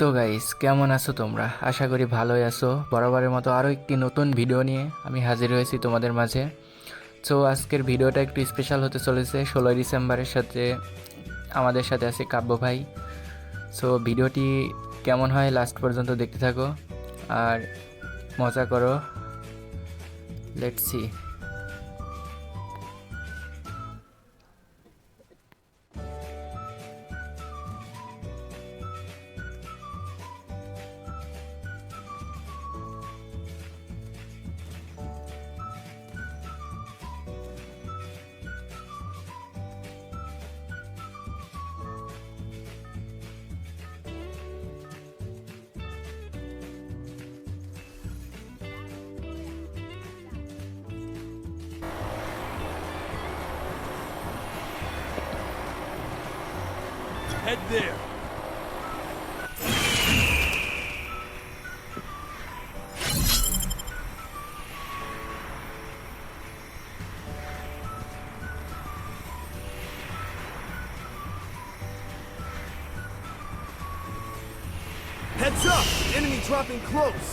তো গাইস, কেমন আছো তোমরা? আশা করি ভালোই আছো। বরাবরের মতো আরও একটি নতুন ভিডিও নিয়ে আমি হাজির হয়েছি তোমাদের মাঝে। সো আজকের ভিডিওটা একটু স্পেশাল হতে চলেছে। 16ই ডিসেম্বরের সাথে আমাদের সাথে আছে কাব্য ভাই। সো ভিডিওটি কেমন হয় লাস্ট পর্যন্ত দেখতে থাকো আর মজা করো। Let's see. Head there. Heads up! Enemy dropping close.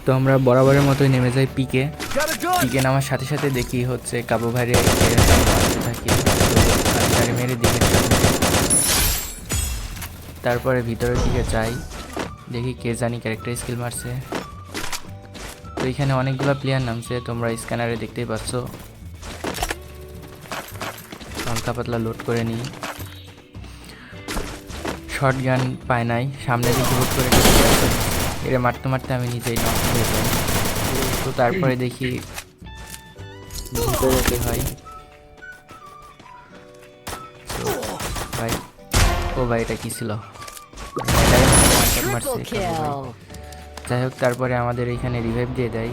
তো আমরা বরাবরের মতোই নেমে যাই পিকে। Got a gun. পিকে নামার সাথে সাথে দেখি হচ্ছে কাবু ভাইরে মারতে থাকি। তো আমি গাড়ি মেরে দিকে তারপরে ভিতরের দিকে যাই, দেখি কে জানি ক্যারেক্টার স্কিল মারছে। তো এখানে অনেকগুলো প্লেয়ার নামছে, তোমরা স্ক্যানারে দেখতেই পাচ্ছ। হালকা পাতলা লোড করে নিই। শর্ট গান পায় নাই, সামনে দিকে লোড করে এরে মারতে মারতে আমি নিজেই নষ্ট হয়ে যাই। তো তারপরে দেখি ভিতরে হয়। তো ভাই, ও ভাই এটা কি ছিল? মারছে যাই হোক, তারপরে আমাদের এখানে রিভাইভ দিয়ে দেয়।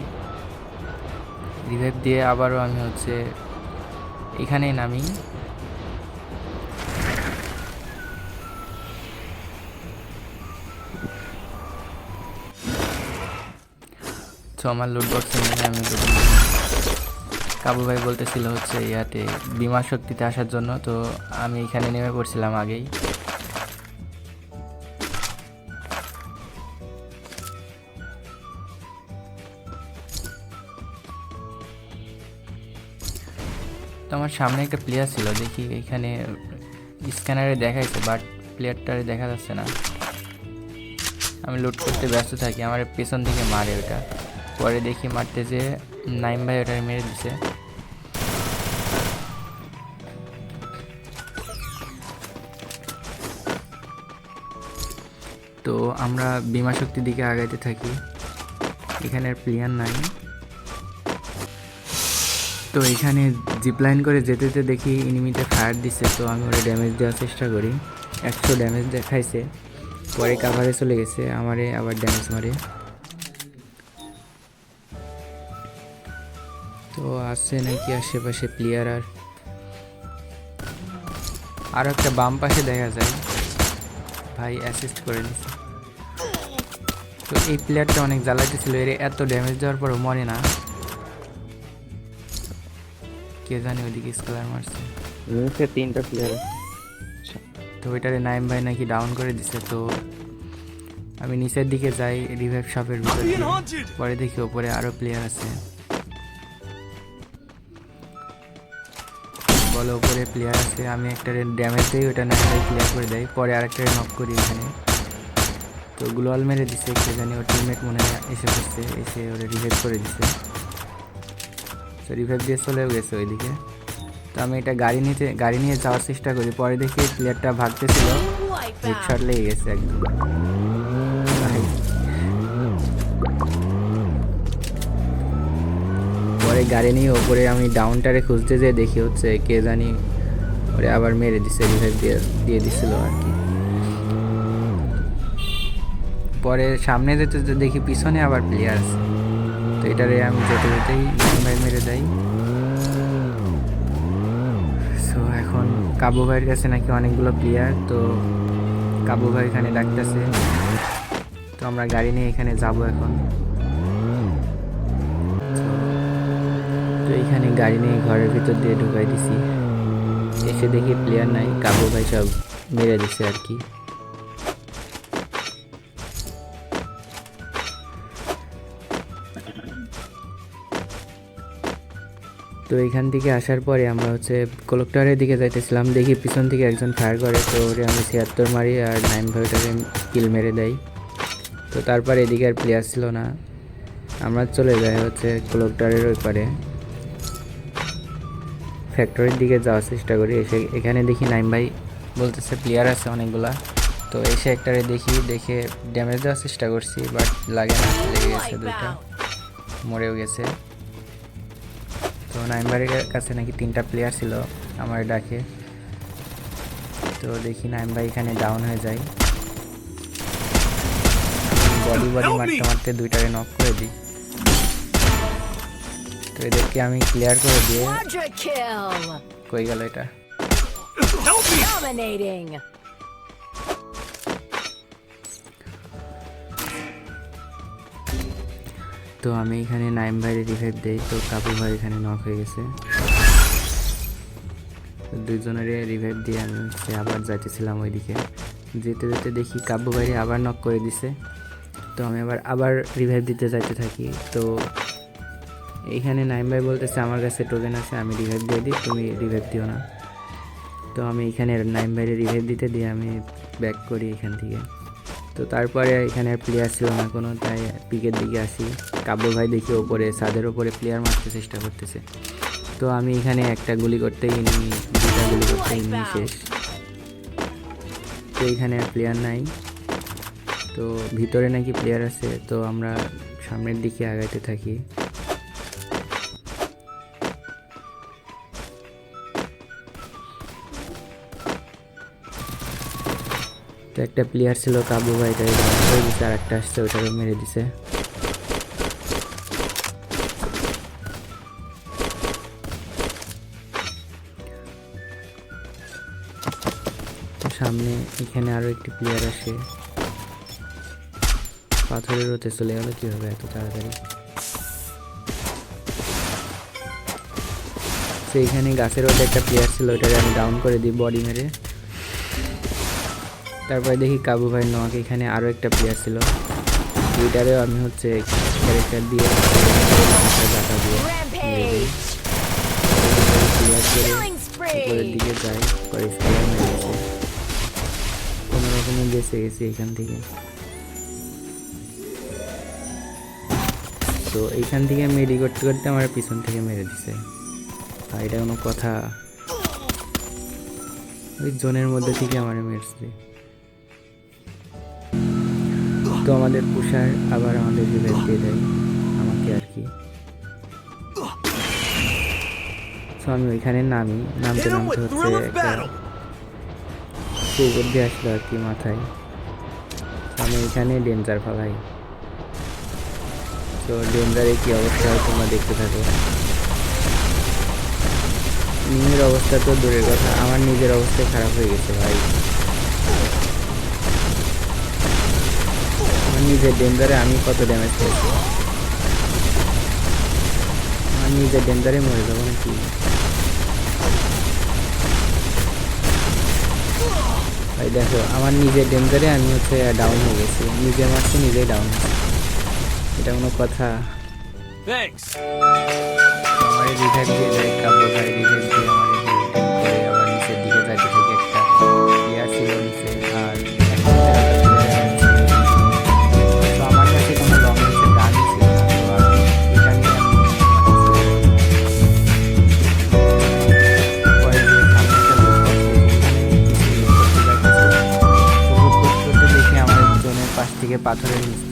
রিভাইভ দিয়ে আবারও আমি হচ্ছে এখানেই নামি। তো আমার লুট বক্সে নিয়ে আমি কাবু ভাই বলতেছিল হচ্ছে ইয়াতে বিমা শক্তিতে আসার জন্য। তো আমি এখানে নেমে পড়ছিলাম আগেই। তো আমার সামনে একটা প্লেয়ার ছিল, দেখি এখানে স্ক্যানারে দেখাইছে বাট প্লেয়ারটারে দেখা যাচ্ছে না। আমি লুট করতে ব্যস্ত থাকি, আমার পেছন থেকে মারে ওটা। পরে দেখি মারতে যে নাইম ভাই ওটা মেরে দিছে। তো আমরা বিমা শক্তির দিকে আগাইতে থাকি, এখানে প্লেয়ার নাই। তো এখানে জিপলাইন করে যেতে যেতে দেখি এনিমিতে ফায়ার দিচ্ছে। তো আমি ওরা ড্যামেজ দেওয়ার চেষ্টা করি, 100 ড্যামেজ দেখাইছে। পরে কাভারে চলে গেছে, আমারে আবার ড্যামেজ মারে। তো আসছে নাকি আশেপাশে প্লেয়ার। আর একটা বাম পাশে দেখা যায় ভাই অ্যাসিস্ট করে নিছে। তো এই প্লেয়ারটা অনেক জ্বালাইতেছিল, এর এত ড্যামেজ দেওয়ার পরও মরে না। কে জানি ওইদিকে স্কলার মারছে। তিনটা প্লেয়ার। তো ওইটারে নাইম ভাই নাকি ডাউন করে দিছে। তো আমি নিচের দিকে যাই রিভাইভ শপের ভিতরে, পরে দেখি ওপরে আরো প্লেয়ার আছে। বলে ওপরে প্লেয়ার আছে, আমি একটা ড্যামেজ দিই, ওটা নাইম ভাই ক্লিয়ার করে দেয়। পরে আরেকটা নক করি এখানে। তো গ্লোয়াল মেরে দিছে, কে জানি ওর টিমমেট মনে হয় এসে পড়ছে, এসে ওরা রিভাইভ করে দিছে। তো রিভাইভ দিয়ে চলেও গেছে ওইদিকে। তো আমি এটা গাড়ি নিয়ে যাওয়ার চেষ্টা করি, পরে দেখি প্লেয়ারটা ভাগতেছিল, হেডশট লেগে গেছে একদম। পরে গাড়ি নিয়ে ওপরে আমি ডাউনটারে খুঁজতে যেয়ে দেখি হচ্ছে কে জানি ওরে আবার মেরে দিছে, রিভাইভ দিয়ে দিছিল আর কি। পরে সামনে যেতে যেতে দেখি পিছনে আবার প্লেয়ার আছে। তো এটারে আমি যেতে যেতেই ভাই মেরে দেয়। সো এখন কাবু ভাইয়ের কাছে নাকি অনেকগুলো প্লেয়ার। তো কাবু ভাই এখানে ডাকতেছে। তো আমরা গাড়ি নিয়ে এখানে যাব এখন। তো এইখানে গাড়ি নিয়ে ঘরের ভিতর দিয়ে ঢুকাই দিছি। এসে দেখি প্লেয়ার নাই, কাবু ভাই সব মেরে দিছে আর কি। তো এখান থেকে আসার পরে আমরা হচ্ছে কলেক্টরের দিকে যাইতেছিলাম, দেখি পিছন থেকে একজন ফায়ার করে, তো ওরে আমি 76 মারি আর 9 ভাই ওটাকে কিল মেরে দেয়। তো তারপর এদিকে আর প্লেয়ার ছিল না, আমরা চলে যাই হচ্ছে কলেক্টরের ওই পারে, ফ্যাক্টরির দিকে যাওয়ার চেষ্টা করি। এসে এখানে দেখি 9 ভাই বলতেছে প্লেয়ার আছে অনেকগুলা, তো এসে একটারে দেখে ড্যামেজ দেওয়ার চেষ্টা করছি, বাট লাগে না, লেগে গেছে দুইটা, মরেও গেছে। তো 9 ভাইয়ের কাছে নাকি 3টা প্লেয়ার ছিল, আমার ডাকে, তো দেখি 9 ভাই এখানে ডাউন হয়ে যায়, বডি মারতে মারতে দুইটারে নক করে দিই। তো এদেরকে আমি ক্লিয়ার করে দিয়ে Quadra kill! কই গেল এটা। Dominating! তো আমি এখানে 9 ভাইয়ের রিভাইভ দেই, তো কাবু ভাই এখানে নক হয়ে গেছে। তো দুইজনের রিভাইভ দিয়ে আমি হচ্ছে আবার যাইতেছিলাম ওইদিকে, যেতে যেতে দেখি কাবু ভাই আবার নক করে দিছে, তো আমি আবার রিভাইভ দিতে যাইতে থাকি। তো এইখানে 9 ভাই বলতেছে আমার কাছে টোকেন আছে, আমি রিভাইভ দিয়ে দিই, তুমি রিভাইভ দিও না। তো আমি এখানে 9 ভাইয়ের রিভাইভ দিতে দিয়ে আমি ব্যাক করি এখান থেকে। তো তারপরে এখানে প্লেয়ার ছিল না কোনো, তাই পিকের দিকে আসি, কাব্য ভাই দেখি ওপরে ছাদের ওপরে প্লেয়ার মারতে চেষ্টা করতেছে। তো আমি এখানে একটা গুলি করতেই ইনি, দুটা গুলি করতেই ইনি শেষ। তো এখানে প্লেয়ার নাই, তো ভিতরে নাকি প্লেয়ার আছে, তো আমরা সামনের দিকে আগাইতে থাকি। তো একটা প্লেয়ার ছিল কাবু ভাই, তাই হয়ে গেছে, আর একটা আসছে ওটাকে মেরে দিছে। তো সামনে এখানে আরো একটি প্লেয়ার আসে, পাথরের হতে চলে গেল কিভাবে এত তাড়াতাড়ি। তো এখানে গাছের ওতে একটা প্লেয়ার ছিল, ওটাকে আমি ডাউন করে দিই বডি মেরে। তারপরে দেখি কাবু ভাই নক, এখানে আরও একটা প্লেয়ার ছিল, দুইটারেও আমি হচ্ছে ক্যারেক্টার দিয়ে ডাটা দিয়ে ক্লিয়ার করে Killing উপরের spree! দিকে যাই, পরে স্কলার মেরে গেছে, কোনো রকমে বেঁচে গেছি এখান থেকে। তো এইখান থেকে আমি রেডি করতে করতে আমার পিছন থেকে মেরে দিছে, আর এটা কোনো কথা, ওই জোনের মধ্যে থেকে আমার মেরেছে। তো আমাদের পুষার আবার আমাদের রিভাইভ দিয়ে দেয় আমাকে আর কি। তো আমি ওইখানে নামতে Hit 'em with হচ্ছে thrill of একটা battle! কুকুর দিয়ে আসলো আর কি মাথায়, আমি এখানে ডেঞ্জার ফালাই। তো ডেঞ্জারে কি অবস্থা হয় তোমরা দেখতে থাকো। নিজের অবস্থা তো দূরের কথা, আমার নিজের অবস্থায় খারাপ হয়ে গেছে ভাই। আমার নিজের ডেঞ্জারে আমি কত ড্যামেজ পেয়েছি, আমার নিজের ডেঞ্জারে মরে যাবো নাকি। ভাই দেখো আমার নিজের ডেঞ্জারে আমি হচ্ছে ডাউন হয়ে গেছি, নিজে মারছি নিজেই ডাউন হয়েছি, এটা কোনো কথা। Thanks! আমার রিভাইভ দিয়ে যায় কাব্য ভাই, রিভাইভ দিয়ে আমার করে আবার নিচের দিকে যাইতে থেকে একটা প্লেয়ার ছিল নিচে, আর তো আমার কাছে কোনো লং রেঞ্জের গান ছিল না, তো আমি এটা নিয়ে পরে যে সামনেটা করতে দেখি আমার জনের পাশ থেকে পাথরের নিচে